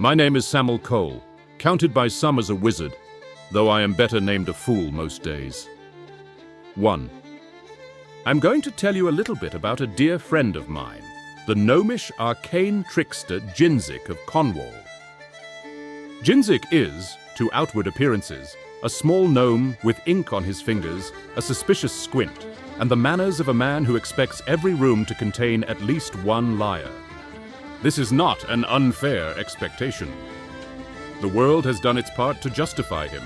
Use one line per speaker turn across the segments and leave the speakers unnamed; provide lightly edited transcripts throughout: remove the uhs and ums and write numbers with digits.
My name is Samuel Cole, counted by some as a wizard, though I am better named a fool most days. 1. I'm going to tell you a little bit about a dear friend of mine, the gnomish arcane trickster Jinzic of Conwoll. Jinzic is, to outward appearances, a small gnome with ink on his fingers, a suspicious squint, and the manners of a man who expects every room to contain at least one liar. This is not an unfair expectation. The world has done its part to justify him.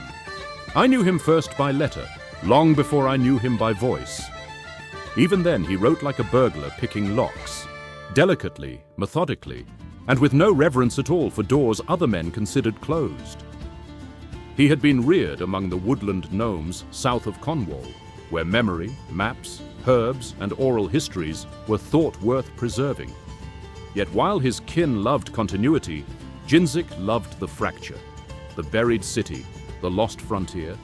I knew him first by letter, long before I knew him by voice. Even then, he wrote like a burglar picking locks, delicately, methodically, and with no reverence at all for doors other men considered closed. He had been reared among the woodland gnomes south of Conwoll, where memory, maps, herbs, and oral histories were thought worth preserving. Yet while his kin loved continuity, Jinzic loved the fracture, the buried city, the lost frontier,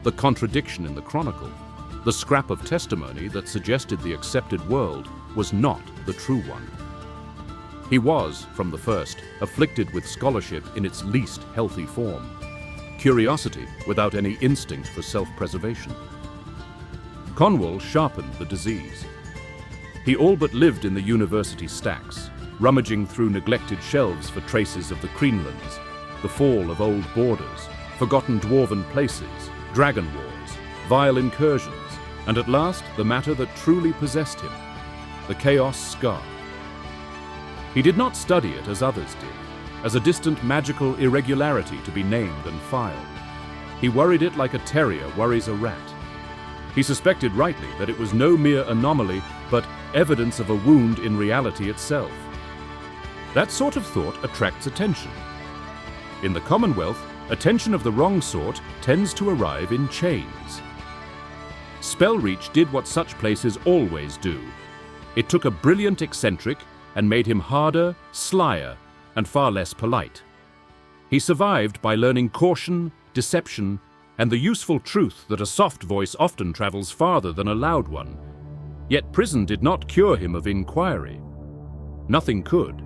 the contradiction in the Chronicle, the scrap of testimony that suggested the accepted world was not the true one. He was, from the first, afflicted with scholarship in its least healthy form, curiosity without any instinct for self-preservation. Conwoll sharpened the disease. He all but lived in the university stacks, rummaging through neglected shelves for traces of the Creanlands, the fall of old borders, forgotten dwarven places, dragon wars, vile incursions, and at last the matter that truly possessed him, the Chaos Scar. He did not study it as others did, as a distant magical irregularity to be named and filed. He worried it like a terrier worries a rat. He suspected rightly that it was no mere anomaly, but evidence of a wound in reality itself. That sort of thought attracts attention. In the Commonwealth, attention of the wrong sort tends to arrive in chains. Spellreach did what such places always do. It took a brilliant eccentric and made him harder, slyer, and far less polite. He survived by learning caution, deception, and the useful truth that a soft voice often travels farther than a loud one. Yet prison did not cure him of inquiry. Nothing could.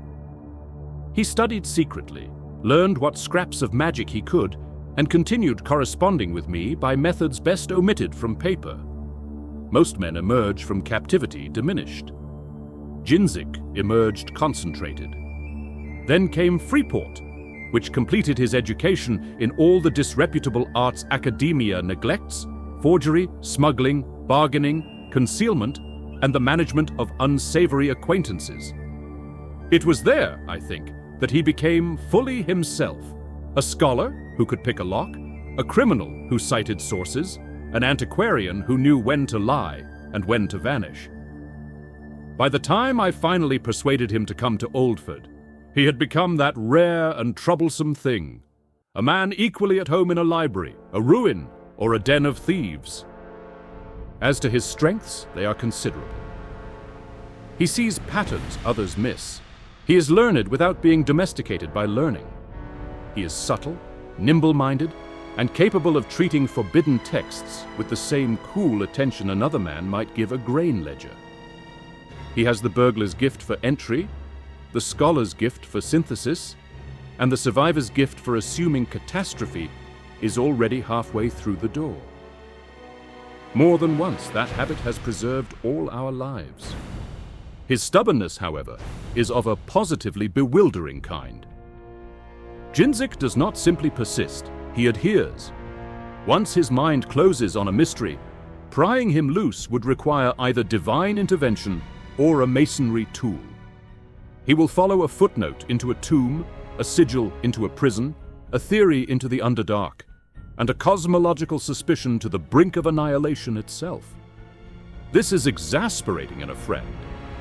He studied secretly, learned what scraps of magic he could, and continued corresponding with me by methods best omitted from paper. Most men emerge from captivity diminished. Jinzic emerged concentrated. Then came Freeport, which completed his education in all the disreputable arts academia neglects: forgery, smuggling, bargaining, concealment, and the management of unsavory acquaintances. It was there, I think, that he became fully himself, a scholar who could pick a lock, a criminal who cited sources, an antiquarian who knew when to lie and when to vanish. By the time I finally persuaded him to come to Oldford, he had become that rare and troublesome thing, a man equally at home in a library, a ruin, or a den of thieves. As to his strengths, they are considerable. He sees patterns others miss. He is learned without being domesticated by learning. He is subtle, nimble-minded, and capable of treating forbidden texts with the same cool attention another man might give a grain ledger. He has the burglar's gift for entry, the scholar's gift for synthesis, and the survivor's gift for assuming catastrophe is already halfway through the door. More than once, that habit has preserved all our lives. His stubbornness, however, is of a positively bewildering kind. Jinzic does not simply persist, he adheres. Once his mind closes on a mystery, prying him loose would require either divine intervention or a masonry tool. He will follow a footnote into a tomb, a sigil into a prison, a theory into the Underdark, and a cosmological suspicion to the brink of annihilation itself. This is exasperating in a friend,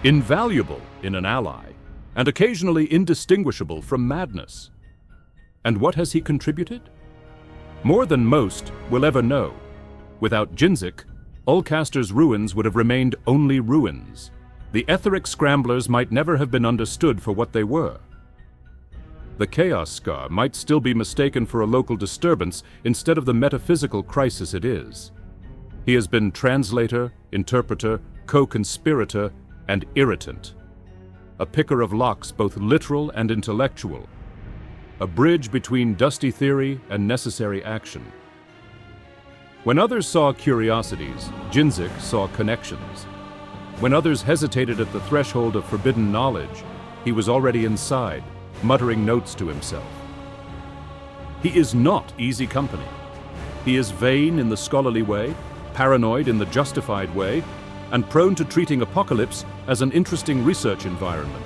invaluable in an ally, and occasionally indistinguishable from madness. And what has he contributed? More than most will ever know. Without Jinzic, Ulcaster's ruins would have remained only ruins. The etheric scramblers might never have been understood for what they were. The Chaos Scar might still be mistaken for a local disturbance instead of the metaphysical crisis it is. He has been translator, interpreter, co-conspirator, and irritant. A picker of locks both literal and intellectual. a bridge between dusty theory and necessary action. When others saw curiosities, Jinzic saw connections. When others hesitated at the threshold of forbidden knowledge, he was already inside, muttering notes to himself. He is not easy company. He is vain in the scholarly way, paranoid in the justified way, and prone to treating apocalypse as an interesting research environment.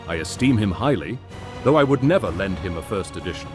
I esteem him highly, though I would never lend him a first edition.